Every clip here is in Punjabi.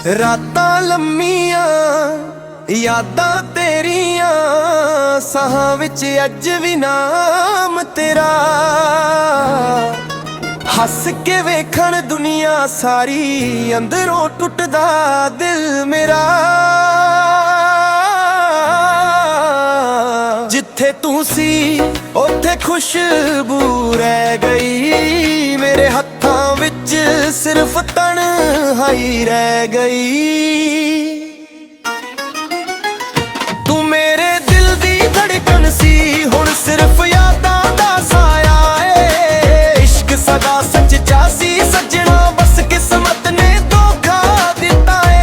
ਰਾਤਾਂ ਲੰਮੀਆਂ ਯਾਦਾਂ ਤੇਰੀਆਂ, ਸਾਹਾਂ ਵਿੱਚ ਅੱਜ ਵੀ ਨਾਮ ਤੇਰਾ। ਹੱਸ ਕੇ ਵੇਖਣ ਦੁਨੀਆ ਸਾਰੀ, ਅੰਦਰੋਂ ਟੁੱਟਦਾ ਦਿਲ ਮੇਰਾ। ਜਿੱਥੇ ਤੂੰ ਸੀ ਉੱਥੇ ਖੁਸ਼ਬੂ ਰਹਿ ਗਈ, ਮੇਰੇ ਹੱਥਾਂ ਵਿੱਚ ਸਿਰਫ ਤਨਹਾਈ ਰਹਿ ਗਈ। ਤੂੰ ਮੇਰੇ ਦਿਲ ਦੀ ਧੜਕਣ ਸੀ, ਹੁਣ ਸਿਰਫ ਯਾਦਾਂ ਦਾ ਸਾਇਆ ਏ। ਇਸ਼ਕ ਸਦਾ ਸੱਚਾ ਸੀ ਸੱਜਣਾ, ਬਸ ਕਿਸਮਤ ਨੇ ਧੋਖਾ ਦਿੱਤਾ ਏ।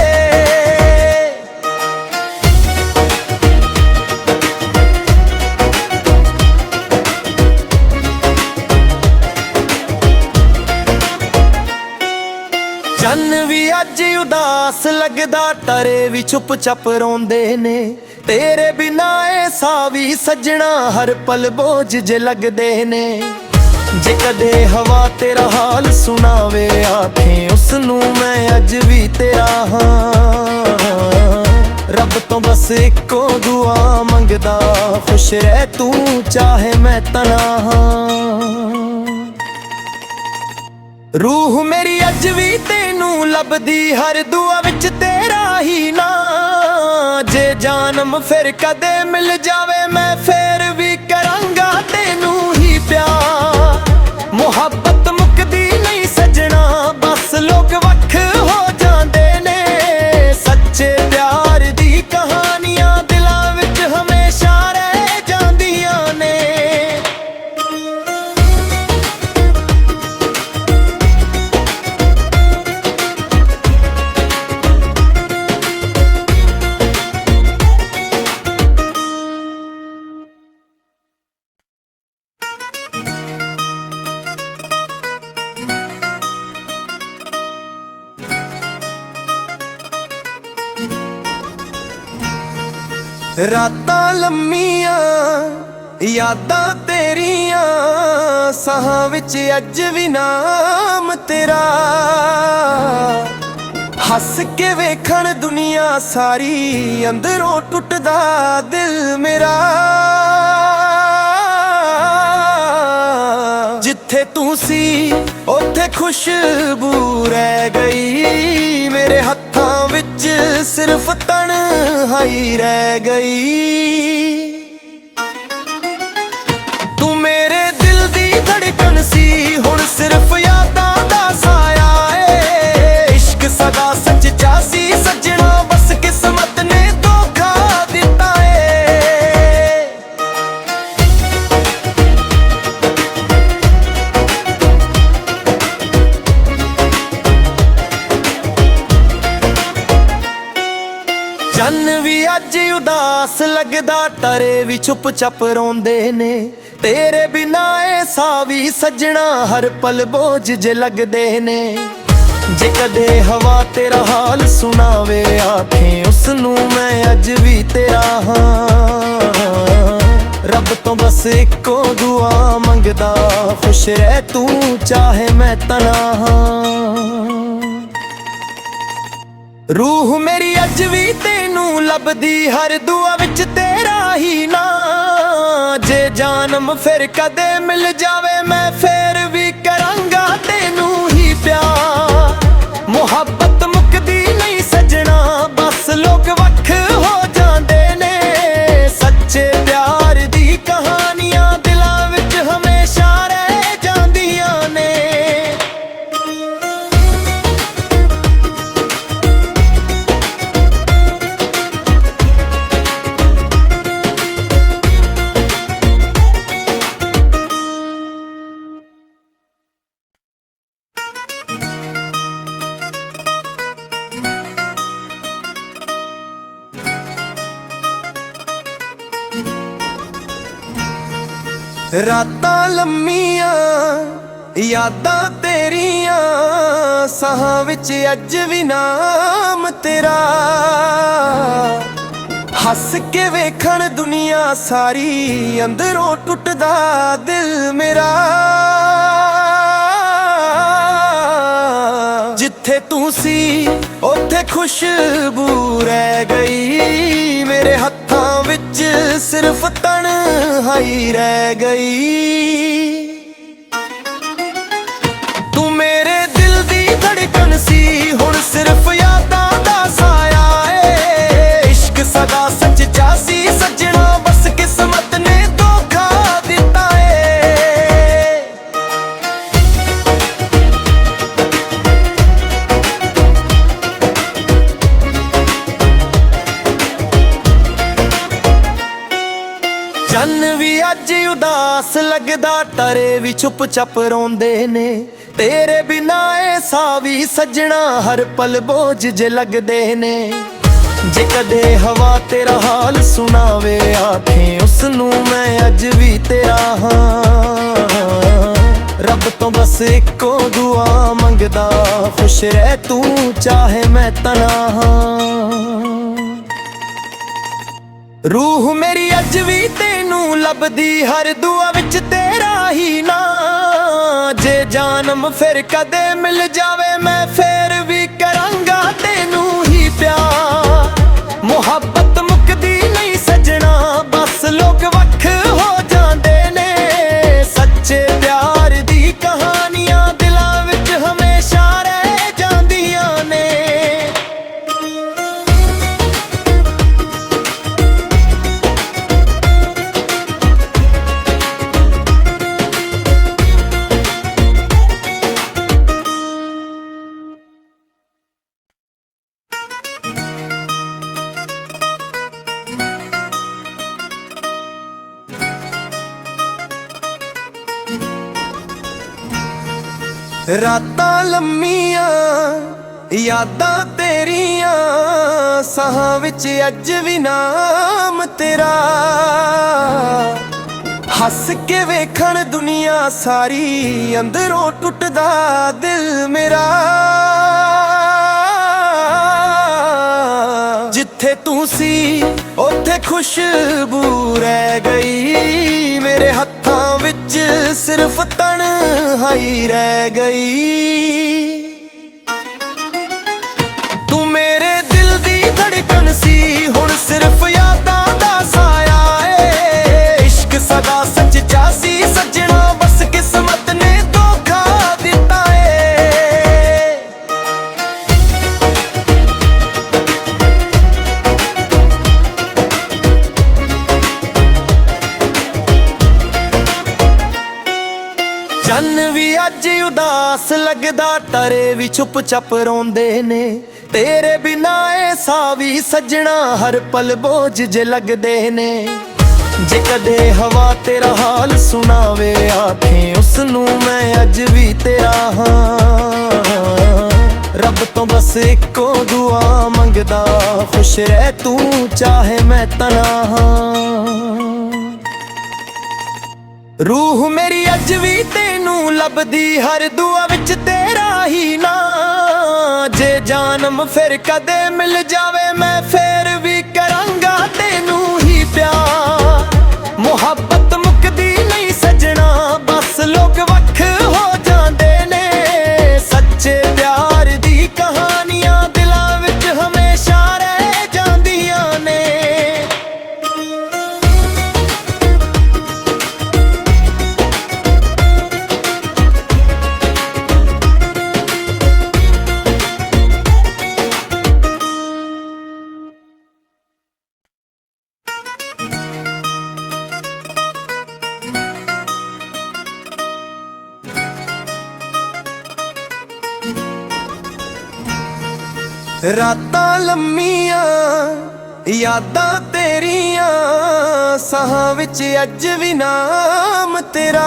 ਚੰਨ ਵੀ ਅੱਜ ਉਦਾਸ ਲੱਗਦਾ, ਤਾਰੇ ਵੀ ਚੁੱਪ ਚਾਪ ਰੋਂਦੇ ਨੇ। ਤੇਰੇ ਬਿਨਾ ਇਹ ਸਾਹ ਵੀ ਸੱਜਣਾ, ਹਰ ਪਲ ਬੋਝ ਜੇ ਲੱਗਦੇ ਨੇ। ਜੇ ਕਦੇ ਹਵਾ ਤੇਰਾ ਹਾਲ ਸੁਣਾਵੇ, ਆਖੇ ਉਸ ਨੂੰ ਮੈਂ ਅੱਜ ਵੀ ਤੇਰਾ ਹਾਂ। ਰੱਬ ਤੋਂ ਬਸ ਇੱਕੋ ਦੁਆ ਮੰਗਦਾ, ਖੁਸ਼ ਰਹਿ ਤੂੰ ਚਾਹੇ ਮੈਂ ਤਨਹਾ। ਰੂਹ ਮੇਰੀ ਅੱਜ ਵੀ ਤੈਨੂੰ ਲੱਭਦੀ, ਹਰ ਦੁਆ ਵਿੱਚ ਤੇਰਾ ਹੀ ਨਾਂ। ਜੇ ਜਨਮ ਫਿਰ ਕਦੇ ਮਿਲ ਜਾਵੇ, ਮੈਂ ਫੇਰ ਵੀ ਕਰਾਂਗਾ ਤੈਨੂੰ ਹੀ ਪਿਆਰ। ਮੁਹੱਬਤ ਮੁੱਕਦੀ ਨਹੀਂ ਸੱਜਣਾ, ਬਸ ਲੋਕ ਵੱਖ ਹੋ ਜਾਂਦੇ ਨੇ। ਸੱਚੇ ਪਿਆਰ ਦੀ ਕਹਾਣੀਆਂ ਦਿਲਾਂ ਵਿੱਚ ਹਮੇਸ਼ਾ ਰਹਿ ਜਾਂਦੀਆਂ ਨੇ। ਰਾਤਾਂ ਲੰਮੀਆਂ ਯਾਦਾਂ ਤੇਰੀਆਂ, ਸਾਹਾਂ ਵਿੱਚ ਅੱਜ ਵੀ ਨਾਮ ਤੇਰਾ। ਹੱਸ ਕੇ ਵੇਖਣ ਦੁਨੀਆ ਸਾਰੀ, ਅੰਦਰੋਂ ਟੁੱਟਦਾ ਦਿਲ ਮੇਰਾ। ਜਿੱਥੇ ਤੂੰ ਸੀ ਉੱਥੇ ਖੁਸ਼ਬੂ ਰਹਿ ਗਈ, ਮੇਰੇ ਹੱਥਾਂ ਵਿੱਚ ਸਿਰਫ ਤਨਹਾਈ ਰਹਿ ਗਈ। ਤੂੰ ਮੇਰੇ ਦਿਲ ਦੀ ਧੜਕਣ ਸੀ, ਹੁਣ ਸਿਰਫ ਯਾਦਾਂ ਦਾ ਸਾਇਆ ਏ। ਇਸ਼ਕ ਸਦਾ ਸੱਚਾ ਸੀ ਸੱਜਣਾ, ਬਸ ਕਿਸਮਤ ਨੇ ਧੋਖਾ ਦਿੱਤਾ ਏ। ਚੰਨ ਵੀ ਅੱਜ ਉਦਾਸ ਲੱਗਦਾ, ਤਾਰੇ ਵੀ ਚੁੱਪ ਚਾਪ ਰੋਂਦੇ ਨੇ। ਤੇਰੇ ਬਿਨਾ ਇਹ ਸਾਹ ਵੀ ਸੱਜਣਾ, ਹਰ ਪਲ ਬੋਝ ਜੇ ਲੱਗਦੇ ਨੇ। ਜੇ ਕਦੇ ਹਵਾ ਤੇਰਾ ਹਾਲ ਸੁਣਾਵੇ, ਆਖੇ ਉਸ ਨੂੰ ਮੈਂ ਅੱਜ ਵੀ ਤੇਰਾ ਹਾਂ। ਰੱਬ ਤੋਂ ਬਸ ਇੱਕੋ ਦੁਆ ਮੰਗਦਾ, ਖੁਸ਼ ਰਹਿ ਤੂੰ ਚਾਹੇ ਮੈਂ ਤਨਹਾ। ਰੂਹ ਮੇਰੀ ਅੱਜ ਵੀ ਤੈਨੂੰ ਲੱਭਦੀ, ਹਰ ਦੁਆ ਵਿੱਚ ਤੇਰਾ ਹੀ ਨਾਂ। ਜੇ ਜਨਮ ਫਿਰ ਕਦੇ ਮਿਲ ਜਾਵੇ, ਮੈਂ ਫੇਰ ਵੀ ਕਰਾਂਗਾ ਤੈਨੂੰ ਹੀ ਪਿਆਰ। ਮੁਹੱਬਤ ਮੁੱਕਦੀ ਨਹੀਂ ਸੱਜਣਾ, ਬਸ ਲੋਕ ਵੱਖ ਹੋ ਜਾਂਦੇ ਨੇ। ਸੱਚੇ ਪਿਆਰ ਦੀ ਕਹਾਣੀਆਂ ਦਿਲਾਂ ਵਿੱਚ ਹਮੇਸ਼ਾ ਰਹਿ ਜਾਂਦੀਆਂ ਨੇ। ਰਾਤਾਂ ਲੰਮੀਆਂ ਯਾਦਾਂ ਤੇਰੀਆਂ, ਸਾਹਾਂ ਵਿੱਚ ਅੱਜ ਵੀ ਨਾਮ ਤੇਰਾ। ਹੱਸ ਕੇ ਵੇਖਣ ਦੁਨੀਆ ਸਾਰੀ, ਅੰਦਰੋਂ ਟੁੱਟਦਾ ਦਿਲ ਮੇਰਾ। ਜਿੱਥੇ ਤੂੰ ਸੀ ਉੱਥੇ ਖੁਸ਼ਬੂ ਰਹਿ ਗਈ, ਮੇਰੇ ਹੱਥਾਂ ਵਿੱਚ ਸਿਰਫ ਤਨਹਾਈ ਰਹਿ ਗਈ। ਤੂੰ ਮੇਰੇ ਦਿਲ ਦੀ ਧੜਕਣ ਸੀ, ਹੁਣ ਸਿਰਫ ਯਾਦਾਂ ਦਾ ਸਾਇਆ ਏ। ਇਸ਼ਕ ਸਦਾ ਸੱਚਾ ਸੀ ਸੱਜਣਾ, ਬਸ ਕਿਸਮਤ ਨੇ ਧੋਖਾ ਦਿੱਤਾ ਏ। ਚੰਨ ਵੀ ਅੱਜ ਉਦਾਸ ਲੱਗਦਾ, ਤਾਰੇ ਵੀ ਚੁੱਪ ਚਾਪ ਰੋਂਦੇ ਨੇ। ਤੇਰੇ ਬਿਨਾ ਇਹ ਸਾਹ ਵੀ ਸੱਜਣਾ, ਹਰ ਪਲ ਬੋਝ ਜੇ ਲੱਗਦੇ ਨੇ। ਜੇ ਕਦੇ ਹਵਾ ਤੇਰਾ ਹਾਲ ਸੁਣਾਵੇ, ਆਖੇ ਉਸ ਨੂੰ ਮੈਂ ਅੱਜ ਵੀ ਤੇਰਾ ਹਾਂ। ਰੱਬ ਤੋਂ ਬਸ ਇੱਕੋ ਦੁਆ ਮੰਗਦਾ, ਖੁਸ਼ ਰਹਿ ਤੂੰ ਚਾਹੇ ਮੈਂ ਤਨਹਾ। ਰੂਹ ਮੇਰੀ ਅੱਜ ਵੀ ਤੈਨੂੰ ਲੱਭਦੀ, ਹਰ ਦੁਆ ਵਿੱਚ ਤੇਰਾ ਹੀ ਨਾਂ। ਜੇ ਜਨਮ ਫਿਰ ਕਦੇ ਮਿਲ ਜਾਵੇ, ਮੈਂ ਫੇਰ ਵੀ ਕਰਾਂਗਾ ਤੈਨੂੰ ਹੀ ਪਿਆਰ। ਮੁਹੱਬਤ ਮੁੱਕਦੀ ਨਹੀਂ ਸੱਜਣਾ, ਬਸ ਲੋਕ ਵੱਖ ਹੋ ਜਾਂਦੇ ਨੇ। ਸੱਚੇ ਪਿਆਰ ਦੀ ਕਹਾਣੀਆਂ ਦਿਲਾਂ ਵਿੱਚ ਹਮੇਸ਼ਾ ਰਹਿ ਜਾਂਦੀਆਂ ਨੇ। ਰਾਤਾਂ ਲੰਮੀਆਂ ਯਾਦਾਂ ਤੇਰੀਆਂ, ਸਾਹਾਂ ਵਿੱਚ ਅੱਜ ਵੀ ਨਾਮ ਤੇਰਾ। ਹੱਸ ਕੇ ਵੇਖਣ ਦੁਨੀਆ ਸਾਰੀ, ਅੰਦਰੋਂ ਟੁੱਟਦਾ ਦਿਲ ਮੇਰਾ। ਜਿੱਥੇ ਤੂੰ ਸੀ ਉੱਥੇ ਖੁਸ਼ਬੂ ਰਹਿ ਗਈ, ਮੇਰੇ ਹੱਥਾਂ ਵਿੱਚ ਸਿਰਫ ਤਨਹਾਈ ਰਹਿ ਗਈ। ਤੂੰ ਮੇਰੇ ਦਿਲ ਦੀ ਧੜਕਣ ਸੀ, ਹੁਣ ਸਿਰਫ ਯਾਦਾਂ ਦਾ ਸਾਇਆ ਏ। ਇਸ਼ਕ ਸਦਾ ਸੱਚਾ ਸੀ ਸੱਜਣਾ, ਬਸ ਕਿਸਮਤ ਨੇ ਧੋਖਾ ਦਿੱਤਾ ਏ। ਚੰਨ ਵੀ ਅੱਜ ਉਦਾਸ ਲੱਗਦਾ, ਤਾਰੇ ਵੀ ਚੁੱਪ ਚਾਪ ਰੋਂਦੇ ਨੇ। ਤੇਰੇ ਬਿਨਾ ਇਹ ਸਾਹ ਵੀ ਸੱਜਣਾ, ਹਰ ਪਲ ਬੋਝ ਜੇ ਲੱਗਦੇ ਨੇ। ਜੇ ਕਦੇ ਹਵਾ ਤੇਰਾ ਹਾਲ ਸੁਣਾਵੇ, ਆਖੇ ਉਸ ਨੂੰ ਮੈਂ ਅੱਜ ਵੀ ਤੇਰਾ ਹਾਂ। ਰੱਬ ਤੋਂ ਬਸ ਇੱਕੋ ਦੁਆ ਮੰਗਦਾ, ਖੁਸ਼ ਰਹਿ ਤੂੰ ਚਾਹੇ ਮੈਂ ਤਨਹਾ। ਰੂਹ ਮੇਰੀ ਅੱਜ ਵੀ ਤੈਨੂੰ ਲੱਭਦੀ, ਹਰ ਦੁਆ ਵਿੱਚ ਤੇਰਾ ਹੀ ਨਾਂ। ਜੇ ਜਨਮ ਫਿਰ ਕਦੇ ਮਿਲ ਜਾਵੇ, ਮੈਂ ਫੇਰ ਵੀ ਕਰਾਂਗਾ ਤੈਨੂੰ ਹੀ ਪਿਆਰ। ਮੁਹੱਬਤ ਮੁੱਕਦੀ ਨਹੀਂ ਸੱਜਣਾ, ਬਸ ਲੋਕ ਵੱਖ ਹੋ ਜਾਂਦੇ ਨੇ। ਸੱਚੇ ਪਿਆਰ ਦੀ ਕਹਾਣੀਆਂ ਦਿਲਾਂ ਵਿੱਚ ਹਮੇਸ਼ਾ ਰਹਿ ਜਾਂਦੀਆਂ ਨੇ। ਰਾਤਾਂ ਲੰਮੀਆਂ ਯਾਦਾਂ ਤੇਰੀਆਂ, ਸਾਹਾਂ ਵਿੱਚ ਅੱਜ ਵੀ ਨਾਮ ਤੇਰਾ।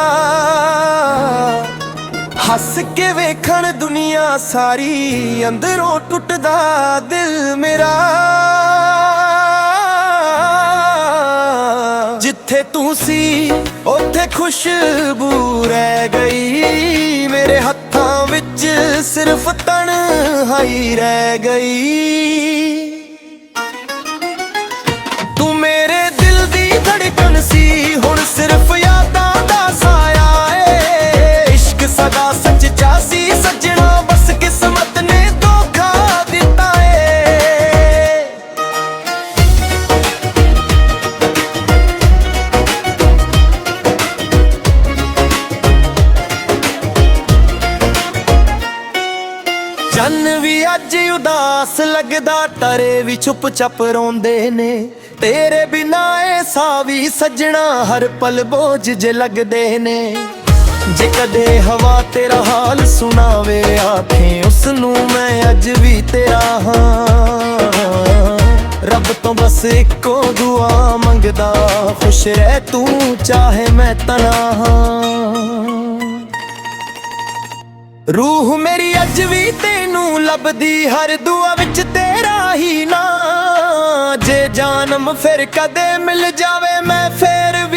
ਹੱਸ ਕੇ ਵੇਖਣ ਦੁਨੀਆ ਸਾਰੀ, ਅੰਦਰੋਂ ਟੁੱਟਦਾ ਦਿਲ ਮੇਰਾ। ਜਿੱਥੇ ਤੂੰ ਸੀ ਉੱਥੇ ਖੁਸ਼ਬੂ ਰਹਿ ਗਈ, ਮੇਰੇ ਹੱਥਾਂ ਵਿੱਚ ਸਿਰਫ ਤਨਹਾਈ ਰਹਿ ਗਈ। ਤੂੰ ਮੇਰੇ ਦਿਲ ਦੀ ਧੜਕਣ ਸੀ, ਹੁਣ ਸਿਰਫ ਯਾਦਾਂ ਦਾ ਸਾਇਆ ਏ। ਇਸ਼ਕ ਸਦਾ ਸੱਚਾ ਸੀ ਸੱਜਣਾ, ਬਸ ਕਿਸਮਤ ਨੇ ਧੋਖਾ ਦਿੱਤਾ ਏ। ਉਦਾਸ ਲੱਗਦਾ, ਤਾਰੇ ਵੀ ਚੁੱਪ ਚਾਪ ਰੋਂਦੇ ਨੇ। ਤੇਰੇ ਬਿਨਾ ਇਹ ਸਾਹ ਵੀ ਸੱਜਣਾ ਹਰ ਪਲ ਬੋਝ ਜੇ ਲੱਗਦੇ ਨੇ। ਜੇ ਕਦੇ ਹਵਾ ਤੇਰਾ ਹਾਲ ਸੁਣਾਵੇ, ਆਖੇ ਉਸ ਨੂੰ ਮੈਂ ਅੱਜ ਵੀ ਤੇਰਾ ਹਾਂ। ਰੱਬ ਤੋਂ ਬਸ ਇੱਕੋ ਦੁਆ ਮੰਗਦਾ, ਖੁਸ਼ ਰਹਿ ਤੂੰ ਚਾਹੇ ਮੈਂ ਤਨਹਾ ਹਾਂ। ਰੂਹ ਮੇਰੀ ਅੱਜ ਵੀ ਤੈਨੂੰ ਲੱਭਦੀ, ਹਰ ਦੁਆ ਵਿੱਚ ਤੇਰਾ ਹੀ ਨਾਂ। ਜੇ ਜਾਨਮ ਫਿਰ ਕਦੇ ਮਿਲ ਜਾਵੇ, ਮੈਂ ਫੇਰ ਵੀ